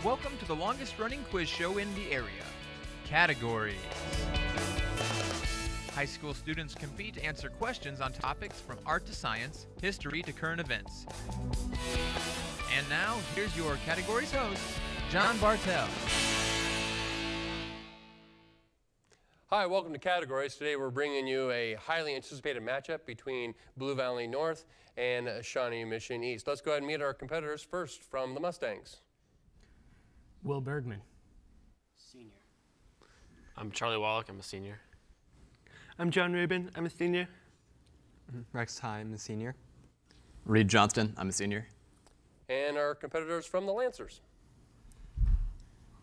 Welcome to the longest running quiz show in the area. Categories. High school students compete to answer questions on topics from art to science, history to current events. And now, here's your categories host, John Bartell. Hi, welcome to Categories. Today we're bringing you a highly anticipated matchup between Blue Valley North and Shawnee Mission East. Let's go ahead and meet our competitors. First, from the Mustangs. Will Bergman. Senior. I'm Charlie Wallach. I'm a senior. I'm John Rubin. I'm a senior. Rex Ty, I'm a senior. Reed Johnston, I'm a senior. And our competitors from the Lancers.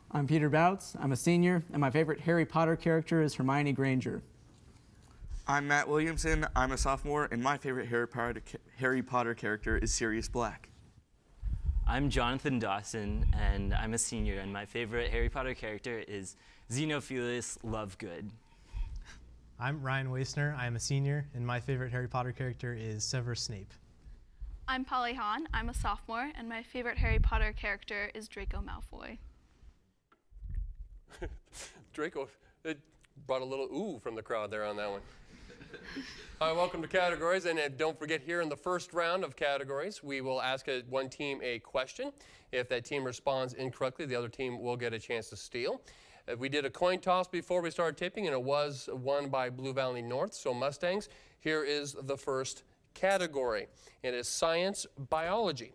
I'm Peter Bouts. I'm a senior, and my favorite Harry Potter character is Hermione Granger. I'm Matt Williamson. I'm a sophomore, and my favorite Harry Potter character is Sirius Black. I'm Jonathan Dawson, and I'm a senior, and my favorite Harry Potter character is Xenophilius Lovegood. I'm Ryan Waisner. I'm a senior, and my favorite Harry Potter character is Severus Snape. I'm Polly Hahn. I'm a sophomore, and my favorite Harry Potter character is Draco Malfoy. Draco, it brought a little ooh from the crowd there on that one. Hi, welcome to Categories, and don't forget, here in the first round of Categories, we will ask one team a question. If that team responds incorrectly, the other team will get a chance to steal. We did a coin toss before we started taping, and it was won by Blue Valley North, so Mustangs. Here is the first category. It is science biology.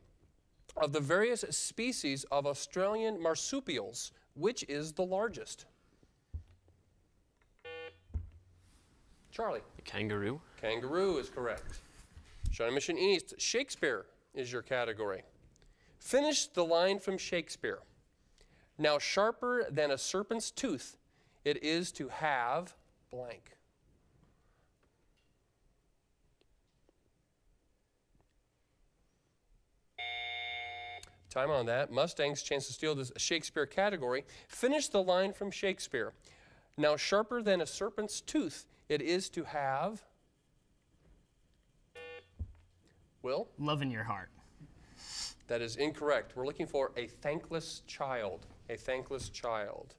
Of the various species of Australian marsupials, which is the largest? Charlie. The kangaroo. Kangaroo is correct. Shawnee Mission East, Shakespeare is your category. Finish the line from Shakespeare. Now sharper than a serpent's tooth, it is to have blank. Time on that. Mustangs, chance to steal this Shakespeare category. Finish the line from Shakespeare. Now sharper than a serpent's tooth, it is to have. Will? Love in your heart. That is incorrect. We're looking for a thankless child. A thankless child.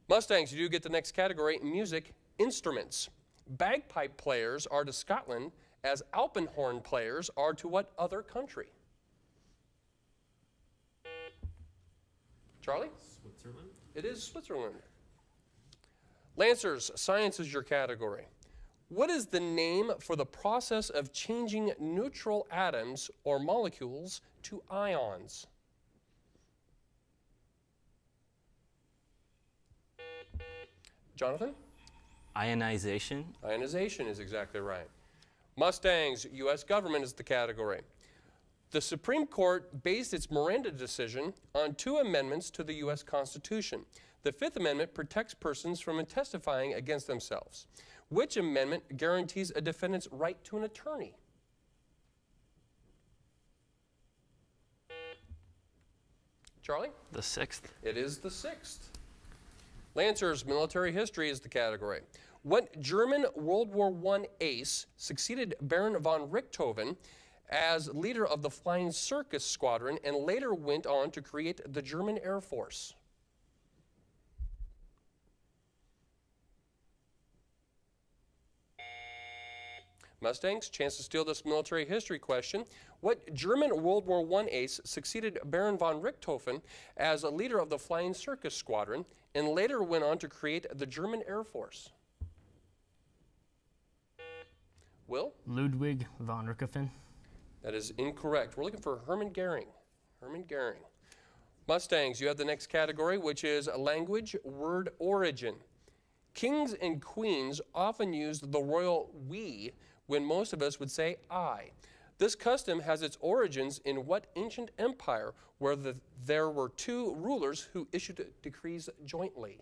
Mustangs, you do get the next category, music instruments. Bagpipe players are to Scotland as alpenhorn players are to what other country? Charlie? Switzerland. It is Switzerland. Lancers, science is your category. What is the name for the process of changing neutral atoms or molecules to ions? Jonathan? Ionization. Ionization is exactly right. Mustangs, U.S. government is the category. The Supreme Court based its Miranda decision on 2 amendments to the U.S. Constitution. The 5th Amendment protects persons from testifying against themselves. Which amendment guarantees a defendant's right to an attorney? Charlie? The 6th. It is the 6th. Lancers, military history is the category. What German World War I ace succeeded Baron von Richthofen as leader of the Flying Circus Squadron and later went on to create the German Air Force? Mustangs, chance to steal this military history question. What German World War I ace succeeded Baron von Richthofen as a leader of the Flying Circus Squadron and later went on to create the German Air Force? Will? Ludwig von Richthofen. That is incorrect. We're looking for Hermann Goering. Hermann Goering. Mustangs, you have the next category, which is language, word origin. Kings and queens often used the royal we when most of us would say I. This custom has its origins in what ancient empire where there were 2 rulers who issued decrees jointly?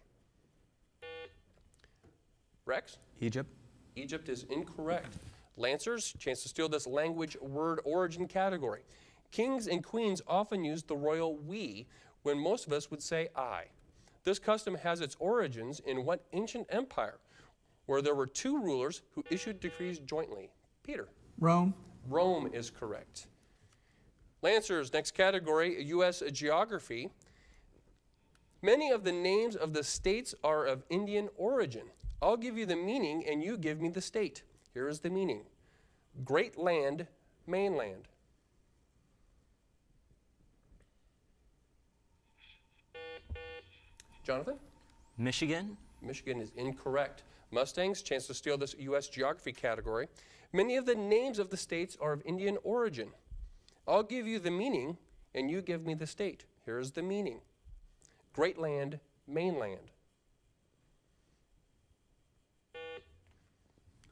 Rex? Egypt. Egypt is incorrect. Lancers, chance to steal this language, word origin category. Kings and queens often used the royal we when most of us would say I. This custom has its origins in what ancient empire where there were 2 rulers who issued decrees jointly? Peter? Rome. Rome is correct. Lancers, next category, U.S. geography. Many of the names of the states are of Indian origin. I'll give you the meaning and you give me the state. Here is the meaning. Great land, mainland. Jonathan? Michigan. Michigan is incorrect. Mustangs, chance to steal this U.S. geography category. Many of the names of the states are of Indian origin. I'll give you the meaning and you give me the state. Here is the meaning. Great land, mainland.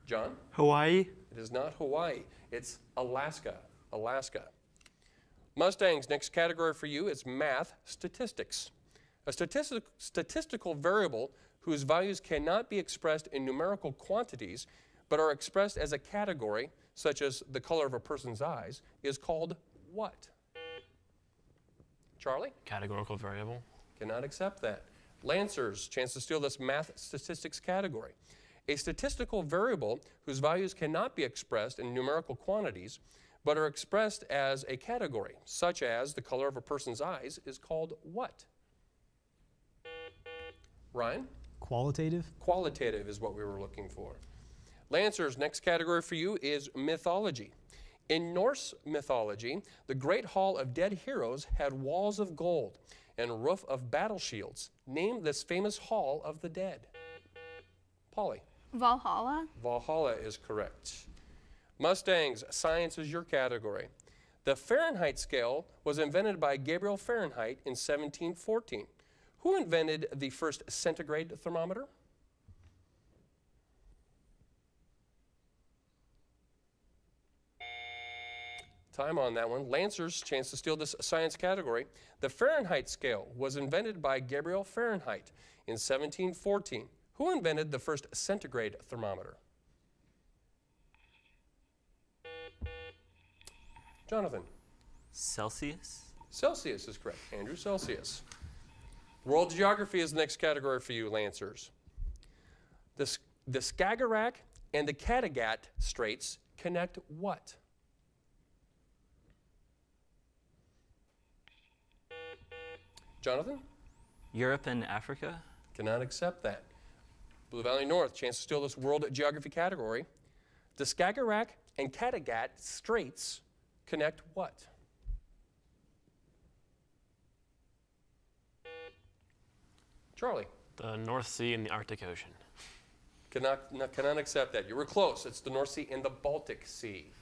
John? Hawaii. It is not Hawaii. It's Alaska. Alaska. Mustangs, next category for you is math, statistics. A statistical variable whose values cannot be expressed in numerical quantities but are expressed as a category, such as the color of a person's eyes, is called what? Charlie? Categorical variable. Cannot accept that. Lancers, chance to steal this math statistics category. A statistical variable whose values cannot be expressed in numerical quantities but are expressed as a category, such as the color of a person's eyes, is called what? Ryan? Qualitative. Qualitative is what we were looking for. Lancers, next category for you is mythology. In Norse mythology, the great hall of dead heroes had walls of gold and a roof of battle shields. Name this famous hall of the dead. Polly. Valhalla. Valhalla is correct. Mustangs, science is your category. The Fahrenheit scale was invented by Gabriel Fahrenheit in 1714. Who invented the first centigrade thermometer? Time on that one. Lancers, chance to steal this science category. The Fahrenheit scale was invented by Gabriel Fahrenheit in 1714. Who invented the first centigrade thermometer? Jonathan. Celsius. Celsius is correct. Andrew Celsius. World geography is the next category for you, Lancers. The Skagerrak and the Kattegat Straits connect what? Jonathan? Europe and Africa. Cannot accept that. Blue Valley North, chance to steal this world geography category. The Skagerrak and Kattegat Straits connect what? Charlie? The North Sea and the Arctic Ocean. Cannot accept that. You were close. It's the North Sea and the Baltic Sea.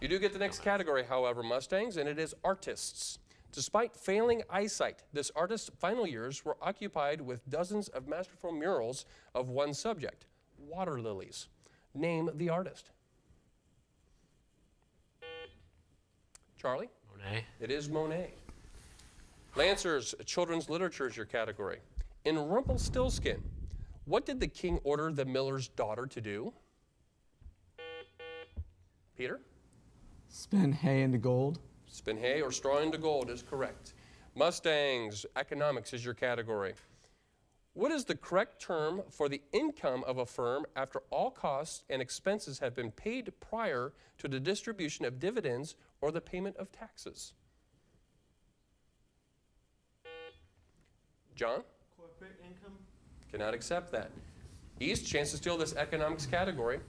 You do get the next category, however, Mustangs, and it is artists. Despite failing eyesight, this artist's final years were occupied with dozens of masterful murals of one subject, water lilies. Name the artist. Charlie? Monet. It is Monet. Lancers, children's literature is your category. In Rumpelstiltskin, what did the king order the miller's daughter to do? Peter? Spin hay into gold. Spin hay or straw into gold is correct. Mustangs, economics is your category. What is the correct term for the income of a firm after all costs and expenses have been paid prior to the distribution of dividends or the payment of taxes? John? Corporate income. Cannot accept that. East, chance to steal this economics category.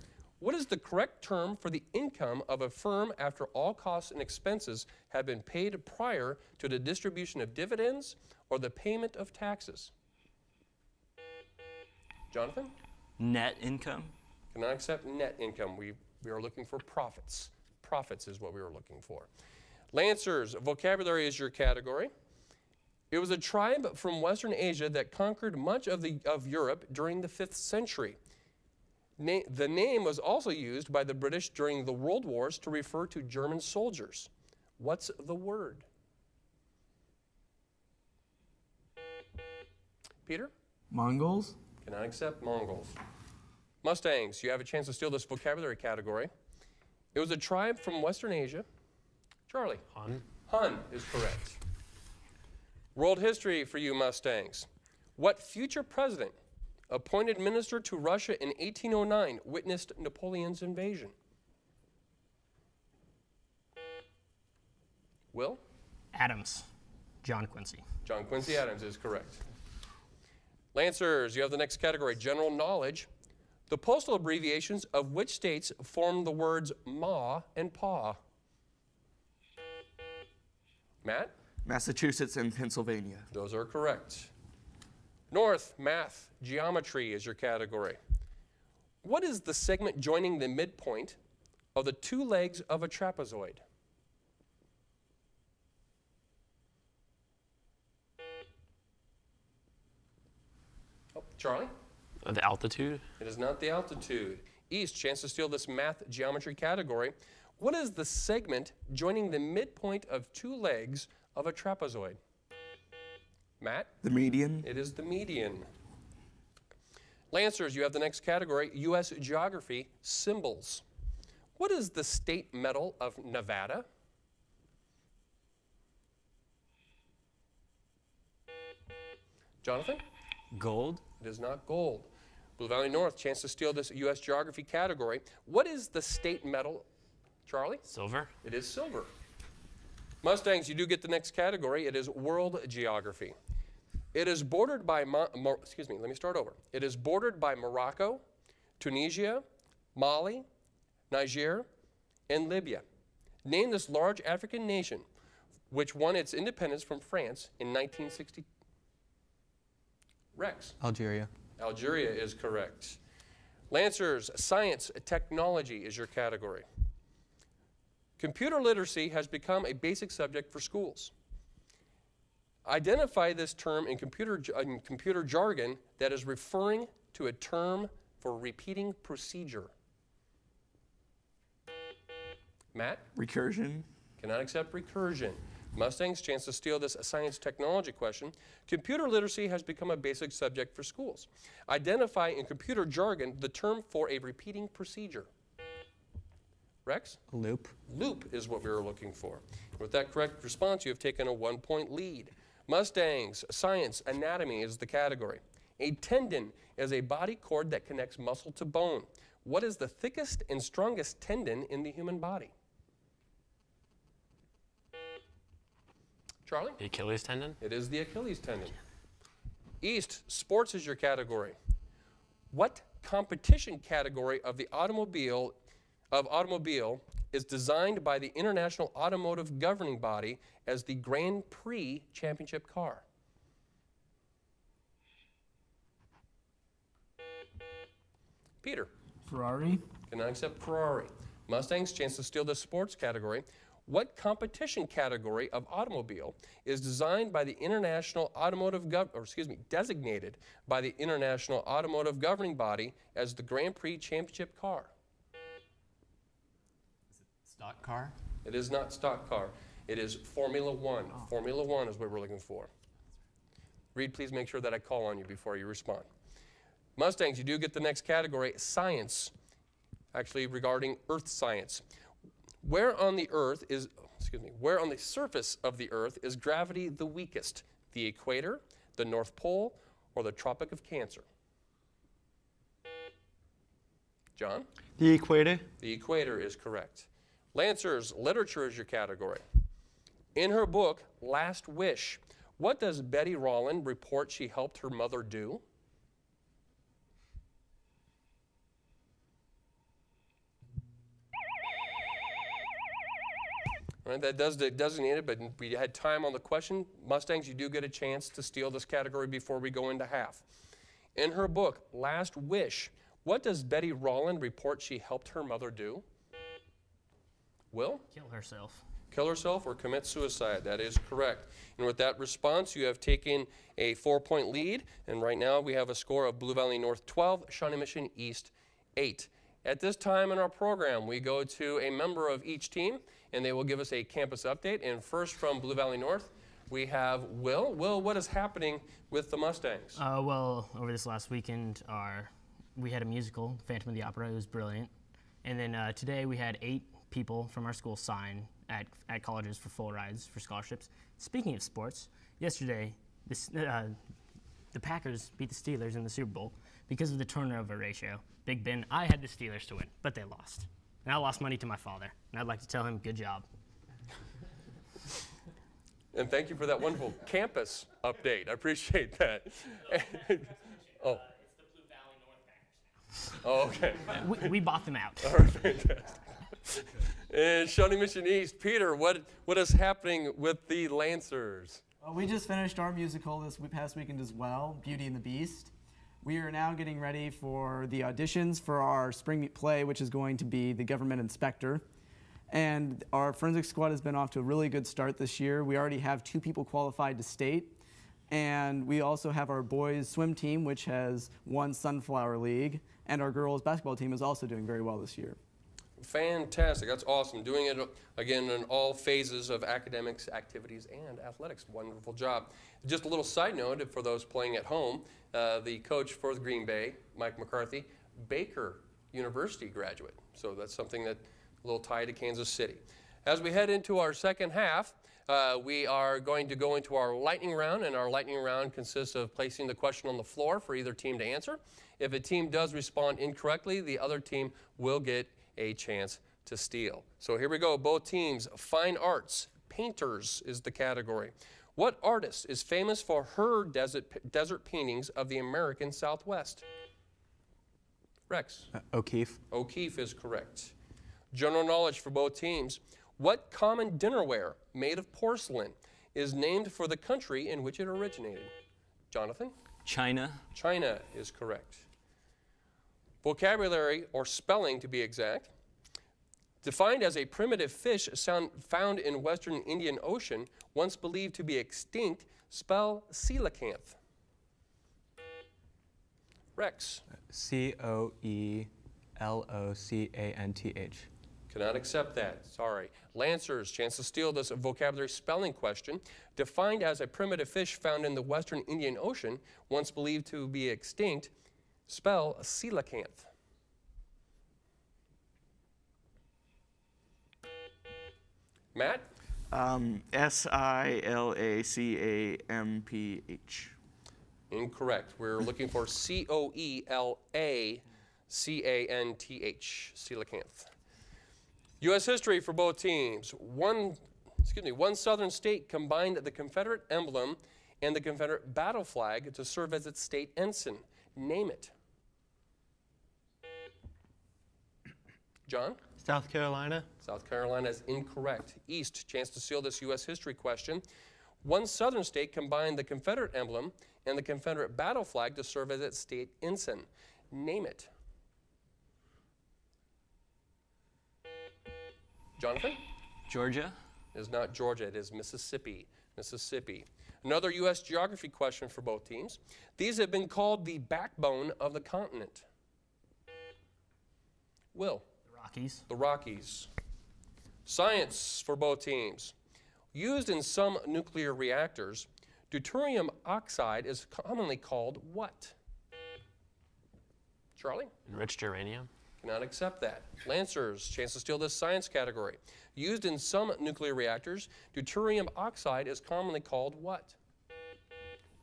What is the correct term for the income of a firm after all costs and expenses have been paid prior to the distribution of dividends or the payment of taxes? Jonathan? Net income. Cannot accept net income. We are looking for profits. Profits is what we were looking for. Lancers, vocabulary is your category. It was a tribe from Western Asia that conquered much of Europe during the 5th century. The name was also used by the British during the World Wars to refer to German soldiers. What's the word? Peter? Mongols. Cannot accept Mongols. Mustangs, you have a chance to steal this vocabulary category. It was a tribe from Western Asia. Charlie? Hun. Hun is correct. World history for you, Mustangs. What future president, appointed minister to Russia in 1809, witnessed Napoleon's invasion? Will? Adams. John Quincy. John Quincy Adams is correct. Lancers, you have the next category, general knowledge. The postal abbreviations of which states form the words Ma and Pa? Matt? Massachusetts and Pennsylvania. Those are correct. North, math, geometry is your category. What is the segment joining the midpoint of the two legs of a trapezoid? Oh, Charlie? The altitude? It is not the altitude. East, chance to steal this math geometry category. What is the segment joining the midpoint of two legs of a trapezoid? Matt? The median. It is the median. Lancers, you have the next category, U.S. geography, symbols. What is the state medal of Nevada? Jonathan? Gold. It is not gold. Blue Valley North, chance to steal this U.S. geography category. What is the state medal, Charlie? Silver. It is silver. Mustangs, you do get the next category. It is world geography. It is bordered by, It is bordered by Morocco, Tunisia, Mali, Niger, and Libya. Name this large African nation which won its independence from France in 1960. Rex. Algeria. Algeria is correct. Lancers, science, technology is your category. Computer literacy has become a basic subject for schools. Identify this term in computer jargon that is referring to a term for repeating procedure. Matt? Recursion. Cannot accept recursion. Mustangs, chance to steal this science technology question. Computer literacy has become a basic subject for schools. Identify in computer jargon the term for a repeating procedure. Rex? Loop. Loop is what we were looking for. With that correct response, you have taken a 1-point lead. Mustangs, science, anatomy is the category. A tendon is a body cord that connects muscle to bone. What is the thickest and strongest tendon in the human body? Charlie? The Achilles tendon? It is the Achilles tendon. East, sports is your category. What competition category of the automobile is designed by the International Automotive Governing Body as the Grand Prix championship car? Peter. Ferrari. Cannot accept Ferrari. Mustangs, chance to steal the sports category. What competition category of automobile is designed by the designated by the International Automotive Governing Body as the Grand Prix championship car? Is it stock car? It is not stock car. It is Formula One. Oh. Formula One is what we're looking for. Reed, please make sure that I call on you before you respond. Mustangs, you do get the next category, science, actually regarding earth science. Where on the surface of the earth is gravity the weakest? The equator, the North Pole, or the Tropic of Cancer? John? The equator. The equator is correct. Lancers, literature is your category. In her book, Last Wish, what does Betty Rolland report she helped her mother do? All right, that does designate it, but we had time on the question. Mustangs, you do get a chance to steal this category before we go into half. In her book, Last Wish, what does Betty Rolland report she helped her mother do? Will? Kill herself. Kill herself or commit suicide. That is correct. And with that response, you have taken a 4-point lead. And right now, we have a score of Blue Valley North 12, Shawnee Mission East 8. At this time in our program, we go to a member of each team, and they will give us a campus update. And first from Blue Valley North, we have Will. Will, what is happening with the Mustangs? Well, over this last weekend, we had a musical, Phantom of the Opera. It was brilliant. And then today we had 8 people from our school sign at colleges for full rides for scholarships. Speaking of sports, yesterday the Packers beat the Steelers in the Super Bowl because of the turnover ratio. Big Ben, I had the Steelers to win, but they lost. And I lost money to my father, and I'd like to tell him, good job. And thank you for that wonderful campus update. I appreciate that. Oh. Oh, okay. We bought them out. All right, fantastic. And Shawnee Mission East, Peter, what is happening with the Lancers? We just finished our musical this past weekend as well, Beauty and the Beast. We are now getting ready for the auditions for our spring play, which is going to be The Government Inspector. And our forensic squad has been off to a really good start this year. We already have 2 people qualified to state. And we also have our boys swim team, which has won Sunflower League. And our girls basketball team is also doing very well this year. Fantastic. That's awesome. Doing it, again, in all phases of academics, activities, and athletics. Wonderful job. Just a little side note for those playing at home, the coach for the Green Bay, Mike McCarthy, Baker University graduate. So that's something that a little tie to Kansas City. As we head into our second half, we are going to go into our lightning round, and our lightning round consists of placing the question on the floor for either team to answer. If a team does respond incorrectly, the other team will get a chance to steal. So here we go. Both teams. Fine arts. Painters is the category. What artist is famous for her desert paintings of the American Southwest? Rex. O'Keeffe. O'Keeffe is correct. General knowledge for both teams. What common dinnerware made of porcelain is named for the country in which it originated? Jonathan? China. China is correct. Vocabulary, or spelling to be exact, defined as a primitive fish found in western Indian Ocean, once believed to be extinct, spell coelacanth. Rex. Coeloccanth. Cannot accept that. Sorry. Lancers, chance to steal this vocabulary spelling question. Defined as a primitive fish found in the western Indian Ocean, once believed to be extinct, spell coelacanth. Matt? Silacamph. Incorrect. We're looking for Coelacanth. Coelacanth. U.S. history for both teams. One southern state combined the Confederate emblem and the Confederate battle flag to serve as its state ensign. Name it. John? South Carolina. South Carolina is incorrect. East, chance to seal this U.S. history question. One southern state combined the Confederate emblem and the Confederate battle flag to serve as its state ensign. Name it. Jonathan? Georgia. It is not Georgia. It is Mississippi. Mississippi. Another U.S. geography question for both teams. These have been called the backbone of the continent. Will? The Rockies. The Rockies. Science for both teams. Used in some nuclear reactors, deuterium oxide is commonly called what? Charlie? Enriched uranium. Cannot accept that. Lancers, chance to steal this science category. Used in some nuclear reactors, deuterium oxide is commonly called what?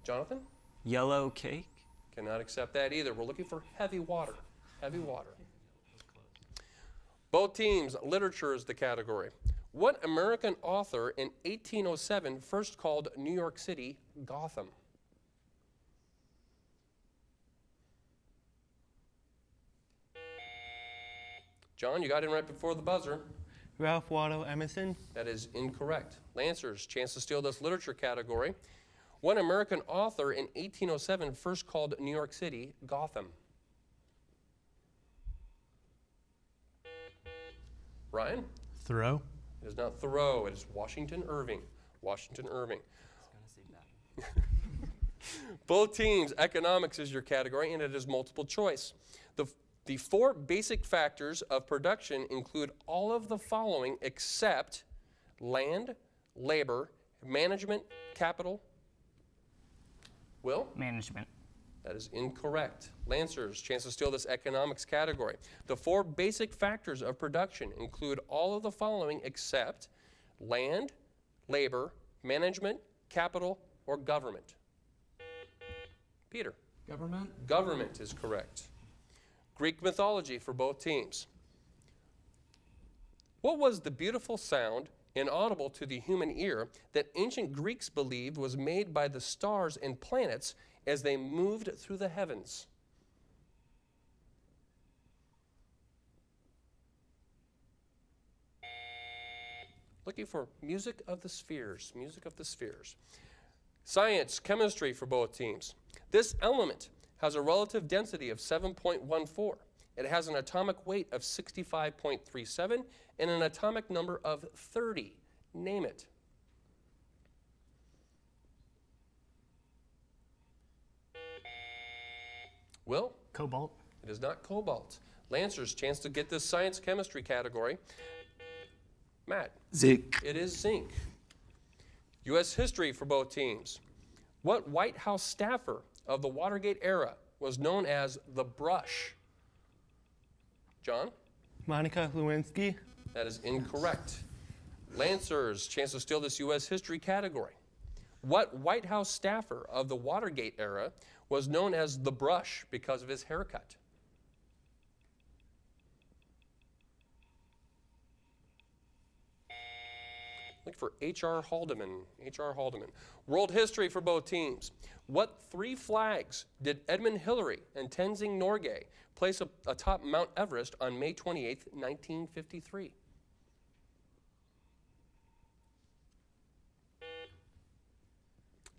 Jonathan? Yellow cake. Cannot accept that either. We're looking for heavy water. Heavy water. Both teams, literature is the category. What American author in 1807 first called New York City Gotham? John, you got in right before the buzzer. Ralph Waldo Emerson. That is incorrect. Lancers, chance to steal this literature category. What American author in 1807 first called New York City Gotham? Ryan? Thoreau. It is not Thoreau. It is Washington Irving. Washington Irving. Both teams, economics is your category, and it is multiple choice. The four basic factors of production include all of the following except land, labor, management, capital. Will? Management. That is incorrect. Lancers, chance to steal this economics category. The four basic factors of production include all of the following except land, labor, management, capital, or government. Peter? Government. Government is correct. Greek mythology for both teams. What was the beautiful sound inaudible to the human ear, that ancient Greeks believed was made by the stars and planets as they moved through the heavens? Looking for music of the spheres, music of the spheres. Science, chemistry for both teams. This element has a relative density of 7.14. It has an atomic weight of 65.37 and an atomic number of 30. Name it. Will? Cobalt. It is not cobalt. Lancers, chance to get this science chemistry category. Matt? Zinc. It is zinc. U.S. history for both teams. What White House staffer of the Watergate era was known as the Brush? John? Monica Lewinsky. That is incorrect. Lancers, chance to steal this U.S. history category. What White House staffer of the Watergate era was known as the Brush because of his haircut? Look for H.R. Haldeman. H.R. Haldeman. World history for both teams. What three flags did Edmund Hillary and Tenzing Norgay place atop Mount Everest on May 28, 1953?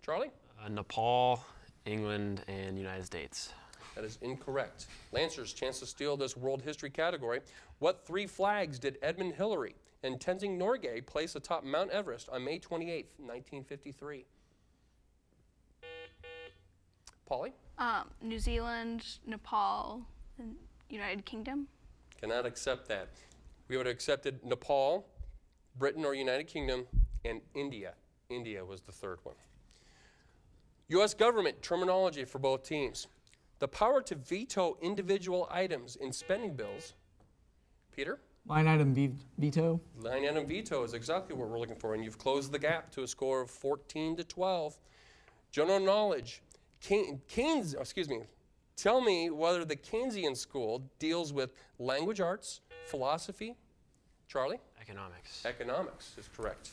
Charlie? Nepal, England, and United States. That is incorrect. Lancers, chance to steal this world history category. What three flags did Edmund Hillary and Tenzing Norgay place atop Mount Everest on May 28, 1953? Polly? New Zealand, Nepal, and United Kingdom. Cannot accept that. We would have accepted Nepal, Britain or United Kingdom, and India. India was the third one. U.S. government terminology for both teams. The power to veto individual items in spending bills. Peter? Line item veto. Line item veto is exactly what we're looking for, and you've closed the gap to a score of 14-12. General knowledge. Tell me whether the Keynesian school deals with language arts, philosophy. Charlie? Economics. Economics is correct.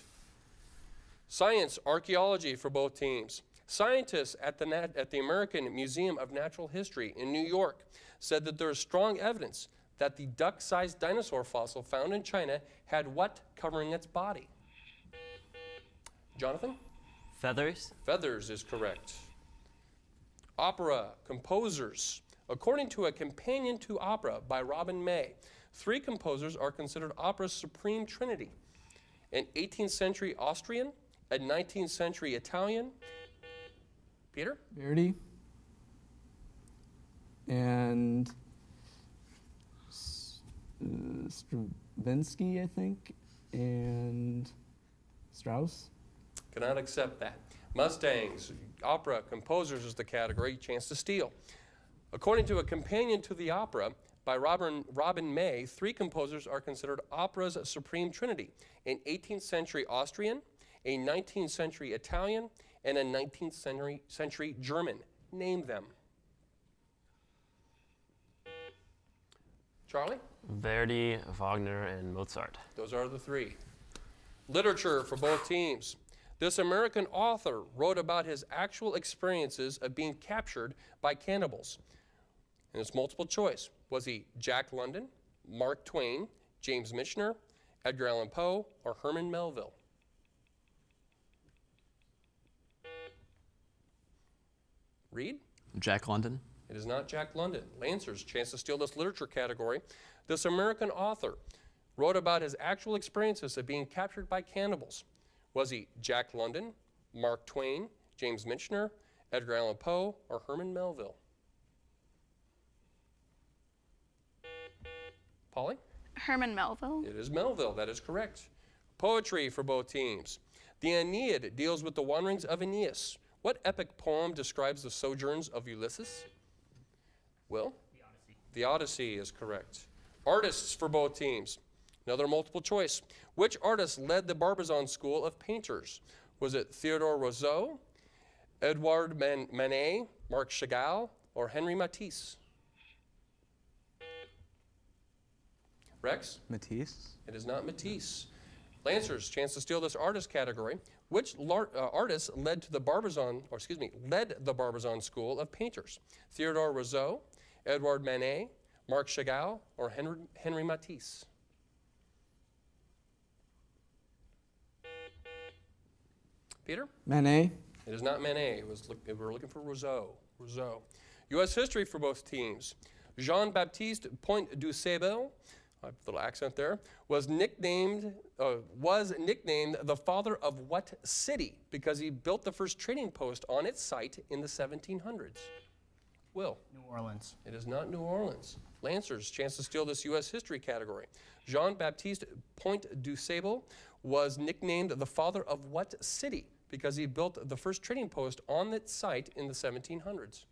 Science, archaeology for both teams. Scientists at the American Museum of Natural History in New York said that there is strong evidence that the duck-sized dinosaur fossil found in China had what covering its body? Jonathan? Feathers. Feathers is correct. Opera, composers. According to a companion to opera by Robin May, three composers are considered opera's supreme trinity: an 18th century Austrian, a 19th century Italian. Peter? Verdi. And Stravinsky, I think, and Strauss. Cannot accept that. Mustangs, opera, composers is the category. Chance to steal. According to a companion to the opera by Robin May, three composers are considered opera's supreme trinity: an 18th century Austrian, a 19th century Italian, and a 19th century German. Name them. Charlie? Verdi, Wagner, and Mozart. Those are the three. Literature for both teams. This American author wrote about his actual experiences of being captured by cannibals. And it's multiple choice. Was he Jack London, Mark Twain, James Michener, Edgar Allan Poe, or Herman Melville? Reed? Jack London. It is not Jack London. Lancers, chance to steal this literature category. This American author wrote about his actual experiences of being captured by cannibals. Was he Jack London, Mark Twain, James Michener, Edgar Allan Poe, or Herman Melville? Polly? Herman Melville. It is Melville. That is correct. Poetry for both teams. The Aeneid deals with the wanderings of Aeneas. What epic poem describes the sojourns of Ulysses? Will? The Odyssey. The Odyssey is correct. Artists for both teams. Another multiple choice. Which artist led the Barbizon School of Painters? Was it Theodore Rousseau, Edouard Manet, Marc Chagall, or Henri Matisse? Rex? Matisse. It is not Matisse. Lancers, chance to steal this artist category. Which artist led the Barbizon School of Painters? Theodore Rousseau, Edouard Manet, Marc Chagall, or Henri Matisse? Peter? Manet. It is not Manet. We were looking for Rousseau. U.S. history for both teams. Jean-Baptiste Point du Sable, a little accent there, was nicknamed the father of what city because he built the first trading post on its site in the 1700s? Will? New Orleans. It is not New Orleans. Lancers, chance to steal this U.S. history category. Jean-Baptiste Point du Sable was nicknamed the father of what city because he built the first trading post on its site in the 1700s?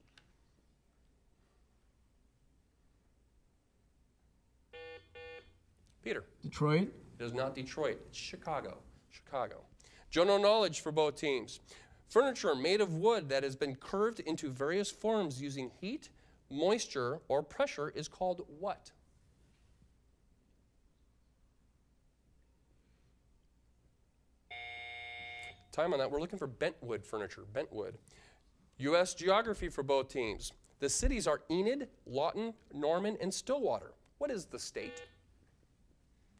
Peter? Detroit. It is not Detroit. It's Chicago. General knowledge for both teams. Furniture made of wood that has been curved into various forms using heat, moisture, or pressure is called what? Time on that. We're looking for bentwood furniture. Bentwood. U.S. geography for both teams. The cities are Enid, Lawton, Norman, and Stillwater. What is the state?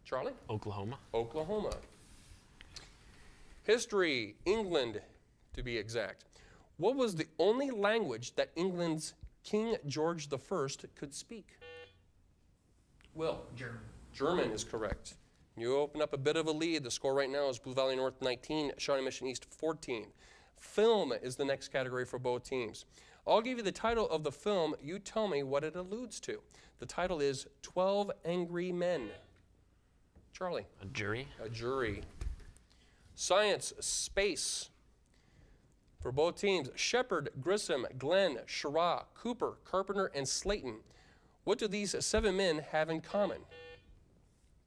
Charlie? Oklahoma. History, England, to be exact. What was the only language that England's King George I could speak? Will? German. German is correct. You open up a bit of a lead. The score right now is Blue Valley North 19, Shawnee Mission East 14. Film is the next category for both teams. I'll give you the title of the film. You tell me what it alludes to. The title is 12 Angry Men. Charlie? A jury. A jury. Science, space. For both teams, Shepard, Grissom, Glenn, Schirra, Cooper, Carpenter, and Slayton. What do these 7 men have in common?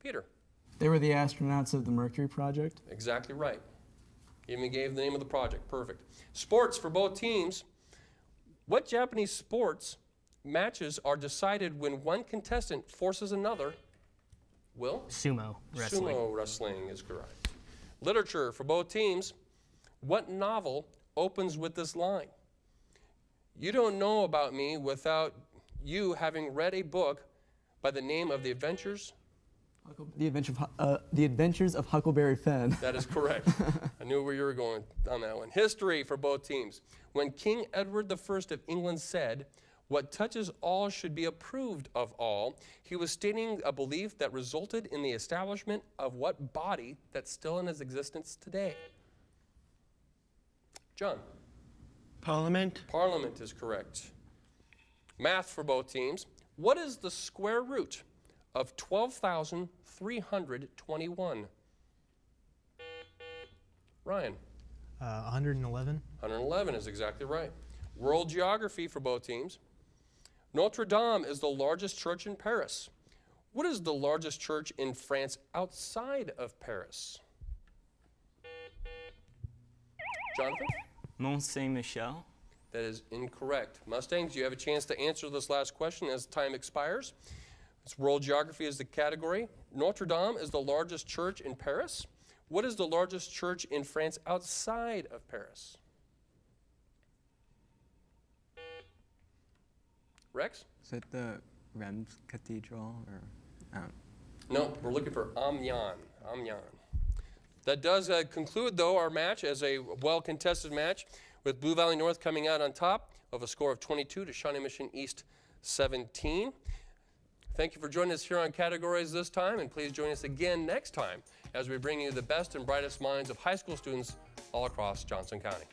Peter? They were the astronauts of the Mercury project. Exactly right. Even gave the name of the project. Perfect. Sports for both teams. What Japanese sports matches are decided when one contestant forces another? Will? Sumo wrestling. Sumo wrestling is correct. Literature for both teams. What novel opens with this line? You don't know about me without you having read a book by the name of The Adventures. The Adventures of Huckleberry Finn. That is correct. I knew where you were going on that one. History for both teams. When King Edward I of England said, "What touches all should be approved of all," he was stating a belief that resulted in the establishment of what body that's still in its existence today? John? Parliament. Parliament is correct. Math for both teams. What is the square root of 12,321? Ryan? 111. 111 is exactly right. World geography for both teams. Notre Dame is the largest church in Paris. What is the largest church in France outside of Paris? Jonathan? Mont Saint-Michel. That is incorrect. Mustangs, you have a chance to answer this last question as time expires. It's world geography is the category. Notre Dame is the largest church in Paris. What is the largest church in France outside of Paris? Rex? Is it the Reims Cathedral or? No, we're looking for Amiens. That does conclude, though, our match as a well-contested match with Blue Valley North coming out on top of a score of 22 to Shawnee Mission East 17. Thank you for joining us here on Categories this time, and please join us again next time as we bring you the best and brightest minds of high school students all across Johnson County.